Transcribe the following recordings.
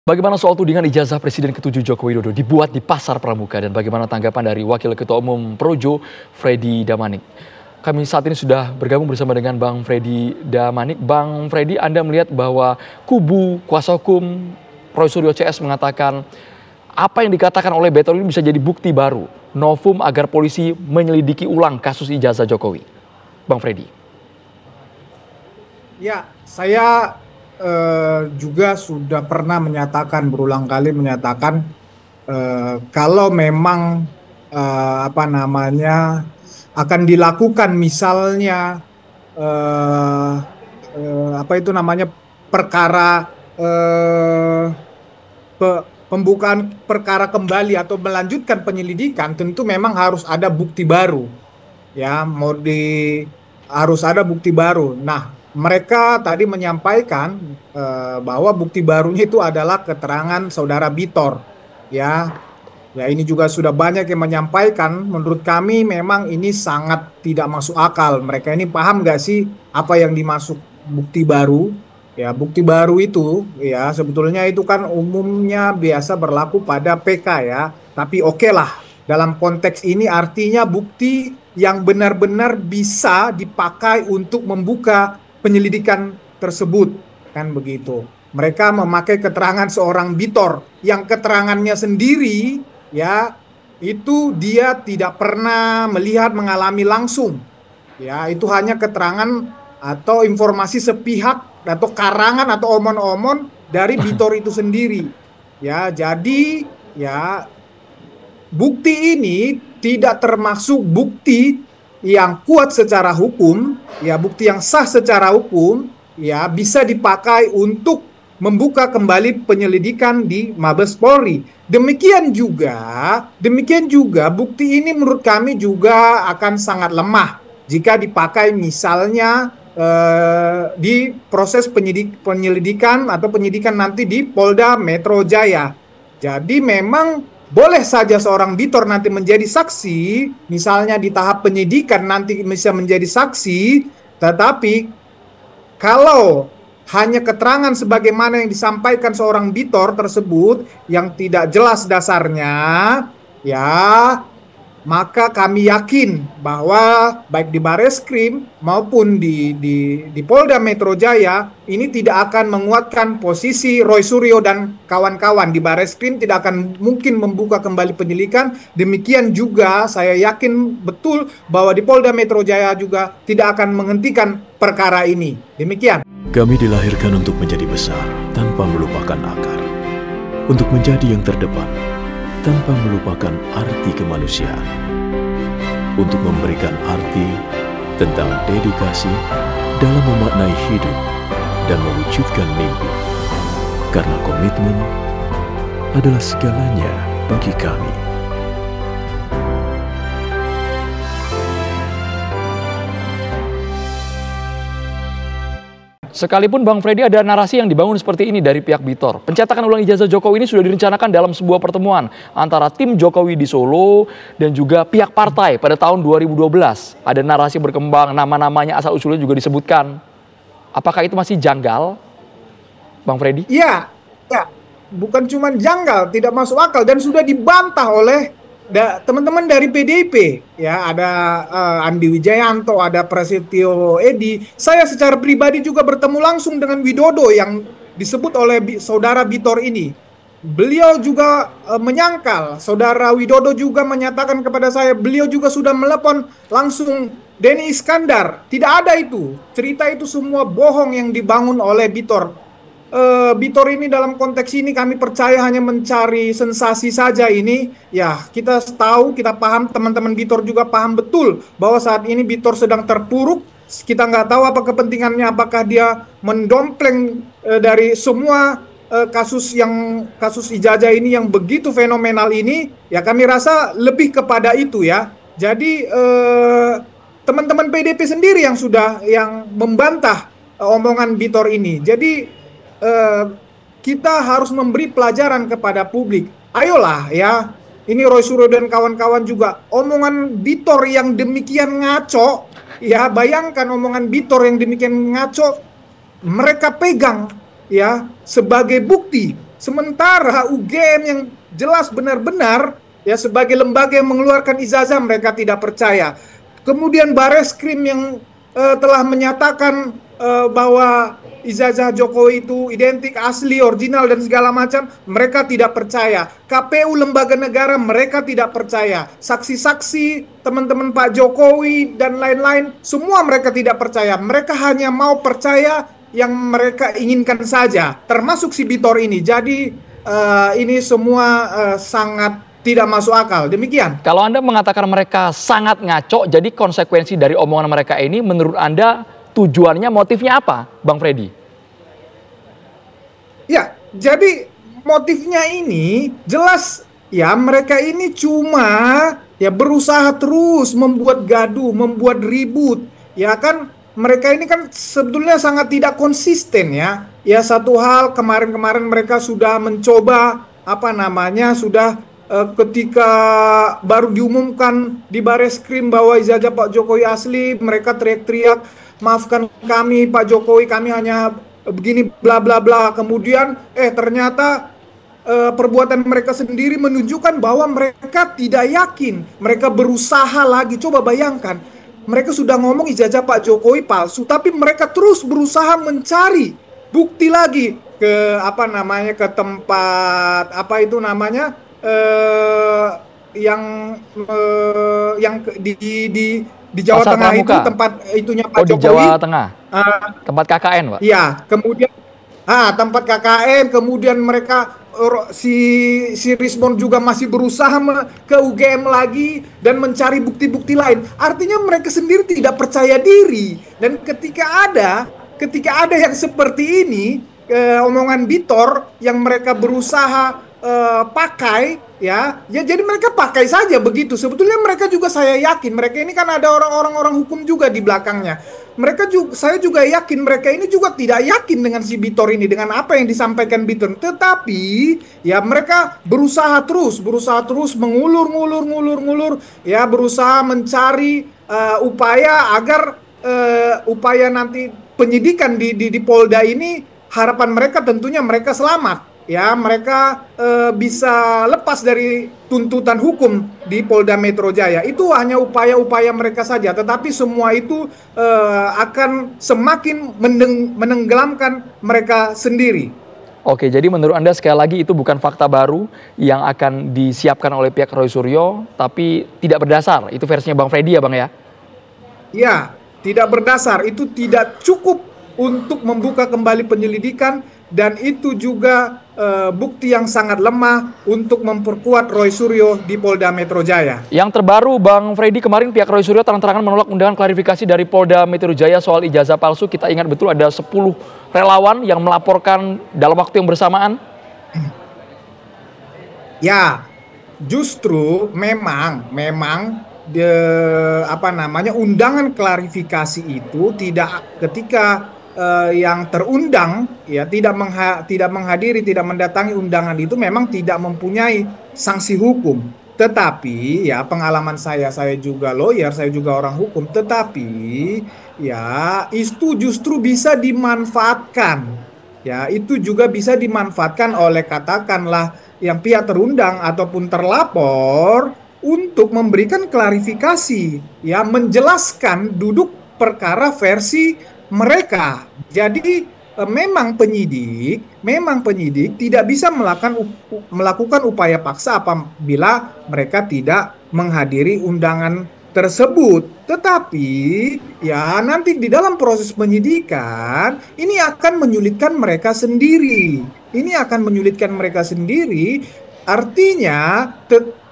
Bagaimana soal tudingan ijazah Presiden ke-7 Joko Widodo dibuat di Pasar Pramuka dan bagaimana tanggapan dari Wakil Ketua Umum Projo, Freddy Damanik? Kami saat ini sudah bergabung bersama dengan Bang Freddy Damanik. Bang Freddy, Anda melihat bahwa kubu kuasa hukum Roy Suryo CS mengatakan apa yang dikatakan oleh Betor ini bisa jadi bukti baru, novum agar polisi menyelidiki ulang kasus ijazah Jokowi. Bang Freddy. Ya, saya juga sudah pernah menyatakan berulang kali menyatakan kalau memang akan dilakukan misalnya perkara pembukaan perkara kembali atau melanjutkan penyelidikan, tentu memang harus ada bukti baru, ya, harus ada bukti baru. Nah, mereka tadi menyampaikan bahwa bukti barunya itu adalah keterangan saudara Bitor, ya. Ya, ini juga sudah banyak yang menyampaikan. Menurut kami memang ini sangat tidak masuk akal. Mereka ini paham nggak sih apa yang dimaksud bukti baru? Ya, bukti baru itu, ya, sebetulnya itu kan umumnya biasa berlaku pada PK, ya. Tapi oke lah, dalam konteks ini artinya bukti yang benar-benar bisa dipakai untuk membuka penyelidikan tersebut, kan begitu. Mereka memakai keterangan seorang Bitor yang keterangannya sendiri, ya, itu dia tidak pernah melihat mengalami langsung, ya, itu hanya keterangan atau informasi sepihak atau karangan atau omon-omon dari Bitor itu sendiri, ya. Jadi, ya, bukti ini tidak termasuk bukti yang kuat secara hukum, ya, bukti yang sah secara hukum, ya, bisa dipakai untuk membuka kembali penyelidikan di Mabes Polri. Demikian juga bukti ini menurut kami juga akan sangat lemah jika dipakai misalnya di proses penyelidikan atau penyidikan nanti di Polda Metro Jaya. Jadi memang boleh saja seorang Bitor nanti menjadi saksi, misalnya di tahap penyidikan nanti bisa menjadi saksi, tetapi kalau hanya keterangan sebagaimana yang disampaikan seorang Bitor tersebut yang tidak jelas dasarnya, ya, maka kami yakin bahwa baik di Bareskrim maupun di Polda Metro Jaya ini tidak akan menguatkan posisi Roy Suryo dan kawan-kawan. Di Bareskrim tidak akan mungkin membuka kembali penyelidikan. Demikian juga saya yakin betul bahwa di Polda Metro Jaya juga tidak akan menghentikan perkara ini. Demikian. Kami dilahirkan untuk menjadi besar tanpa melupakan akar, untuk menjadi yang terdepan tanpa melupakan arti kemanusiaan, untuk memberikan arti tentang dedikasi dalam memaknai hidup dan mewujudkan mimpi, karena komitmen adalah segalanya bagi kami. Sekalipun Bang Freddy ada narasi yang dibangun seperti ini dari pihak Bitor. Pencetakan ulang ijazah Jokowi ini sudah direncanakan dalam sebuah pertemuan antara tim Jokowi di Solo dan juga pihak partai pada tahun 2012. Ada narasi berkembang, nama-namanya asal-usulnya juga disebutkan. Apakah itu masih janggal, Bang Freddy? Iya, ya. Bukan cuma janggal, tidak masuk akal dan sudah dibantah oleh teman-teman dari PDIP, ya, ada Andi Wijayanto, ada Prasetyo Edy. Saya secara pribadi juga bertemu langsung dengan Widodo yang disebut oleh saudara Bitor ini. Beliau juga menyangkal. Saudara Widodo juga menyatakan kepada saya, beliau juga sudah melepon langsung Denny Iskandar. Tidak ada itu. Cerita itu semua bohong yang dibangun oleh Bitor. Bitor ini dalam konteks ini kami percaya hanya mencari sensasi saja ini. Ya, kita tahu, kita paham, teman-teman Bitor juga paham betul bahwa saat ini Bitor sedang terpuruk. Kita nggak tahu apa kepentingannya, apakah dia mendompleng dari semua kasus ijazah ini yang begitu fenomenal ini. Ya, kami rasa lebih kepada itu, ya. Jadi teman-teman PDP sendiri yang membantah omongan Bitor ini. Jadi kita harus memberi pelajaran kepada publik. Ayolah, ya, ini Roy Suryo dan kawan-kawan juga, omongan Bitor yang demikian ngaco, ya, bayangkan omongan Bitor yang demikian ngaco, mereka pegang, ya, sebagai bukti Sementara UGM yang jelas benar-benar ya sebagai lembaga yang mengeluarkan ijazah mereka tidak percaya. Kemudian Bareskrim yang telah menyatakan bahwa ijazah Jokowi itu identik, asli, original dan segala macam, mereka tidak percaya. KPU lembaga negara mereka tidak percaya. Saksi-saksi teman-teman Pak Jokowi dan lain-lain semua mereka tidak percaya. Mereka hanya mau percaya yang mereka inginkan saja, termasuk si Bitor ini. Jadi ini semua sangat tidak masuk akal. Demikian. Kalau Anda mengatakan mereka sangat ngaco, jadi konsekuensi dari omongan mereka ini menurut Anda tujuannya, motifnya apa, Bang Freddy? Ya, jadi motifnya ini jelas ya, mereka ini cuma ya berusaha terus membuat gaduh, membuat ribut. Ya kan, mereka ini kan sebetulnya sangat tidak konsisten ya. Ya, satu hal kemarin-kemarin mereka sudah mencoba sudah ketika baru diumumkan di Bareskrim bahwa ijazah Pak Jokowi asli, mereka teriak-teriak, maafkan kami Pak Jokowi, kami hanya begini bla bla bla. Kemudian ternyata perbuatan mereka sendiri menunjukkan bahwa mereka tidak yakin. Mereka berusaha lagi. Coba bayangkan, mereka sudah ngomong ijazah Pak Jokowi palsu, tapi mereka terus berusaha mencari bukti lagi ke ke tempat yang di Jawa Pasar Tengah Pramuka. Itu tempat itunya Pak Jokowi. Di Jawa Tengah. Tempat KKN, Pak. Iya, kemudian tempat KKN, kemudian mereka si Rismon juga masih berusaha ke UGM lagi dan mencari bukti-bukti lain. Artinya mereka sendiri tidak percaya diri. Dan ketika ada yang seperti ini, omongan Bitor yang mereka berusaha pakai ya jadi mereka pakai saja begitu. Sebetulnya mereka juga, saya yakin mereka ini kan ada orang-orang hukum juga di belakangnya. Saya juga yakin mereka ini juga tidak yakin dengan si Bitor ini, dengan apa yang disampaikan Bitor. Tetapi ya mereka berusaha terus mengulur ya, berusaha mencari upaya agar upaya nanti penyidikan di Polda ini, harapan mereka tentunya mereka selamat. Ya, mereka bisa lepas dari tuntutan hukum di Polda Metro Jaya. Itu hanya upaya-upaya mereka saja, tetapi semua itu akan semakin menenggelamkan mereka sendiri. Oke, jadi menurut Anda sekali lagi itu bukan fakta baru yang akan disiapkan oleh pihak Roy Suryo, tapi tidak berdasar. Itu versinya Bang Freddy ya, Bang ya? Ya, tidak berdasar. Itu tidak cukup untuk membuka kembali penyelidikan, dan itu juga bukti yang sangat lemah untuk memperkuat Roy Suryo di Polda Metro Jaya. Yang terbaru, Bang Freddy, kemarin pihak Roy Suryo terang-terangan menolak undangan klarifikasi dari Polda Metro Jaya soal ijazah palsu. Kita ingat betul ada 10 relawan yang melaporkan dalam waktu yang bersamaan. Ya, justru memang undangan klarifikasi itu tidak, ketika yang terundang ya tidak menghadiri, tidak mendatangi undangan itu, memang tidak mempunyai sanksi hukum. Tetapi ya, pengalaman saya juga lawyer, saya juga orang hukum, tetapi ya itu justru bisa dimanfaatkan. Ya, itu juga bisa dimanfaatkan oleh katakanlah yang pihak terundang ataupun terlapor untuk memberikan klarifikasi, ya, menjelaskan duduk perkara versi mereka. Jadi memang penyidik tidak bisa melakukan upaya paksa apabila mereka tidak menghadiri undangan tersebut. Tetapi ya nanti di dalam proses penyidikan ini akan menyulitkan mereka sendiri. Artinya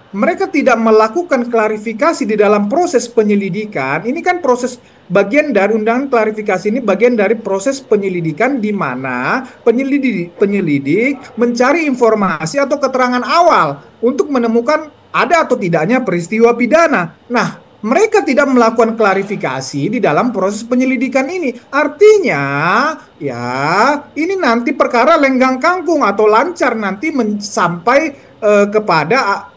mereka tidak melakukan klarifikasi di dalam proses penyelidikan. Ini kan proses bagian dari undangan klarifikasi, ini bagian dari proses penyelidikan di mana penyelidik mencari informasi atau keterangan awal untuk menemukan ada atau tidaknya peristiwa pidana. Nah, mereka tidak melakukan klarifikasi di dalam proses penyelidikan ini. Artinya, ya, ini nanti perkara lenggang kangkung atau lancar nanti sampai kepada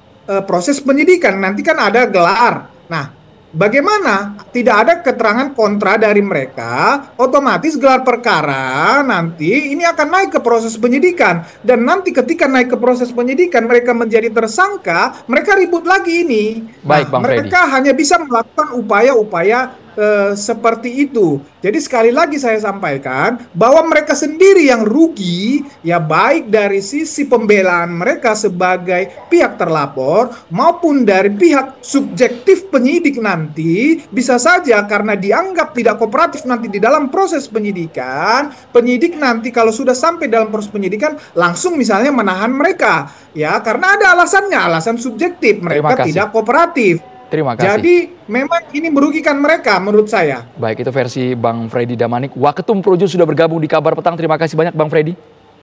proses penyidikan. Nanti kan ada gelar. Nah, bagaimana tidak ada keterangan kontra dari mereka, otomatis gelar perkara nanti ini akan naik ke proses penyidikan. Dan nanti ketika naik ke proses penyidikan mereka menjadi tersangka, mereka ribut lagi ini. Baik, Bang Freddy. Mereka hanya bisa melakukan upaya-upaya seperti itu. Jadi sekali lagi saya sampaikan bahwa mereka sendiri yang rugi, ya baik dari sisi pembelaan mereka sebagai pihak terlapor maupun dari pihak subjektif penyidik nanti, bisa saja karena dianggap tidak kooperatif nanti di dalam proses penyidikan, penyidik nanti kalau sudah sampai dalam proses penyidikan langsung misalnya menahan mereka, ya karena ada alasannya, alasan subjektif, mereka tidak kooperatif. Terima kasih. Jadi memang ini merugikan mereka menurut saya. Baik, itu versi Bang Freddy Damanik. Waketum Projo sudah bergabung di Kabar Petang. Terima kasih banyak Bang Freddy.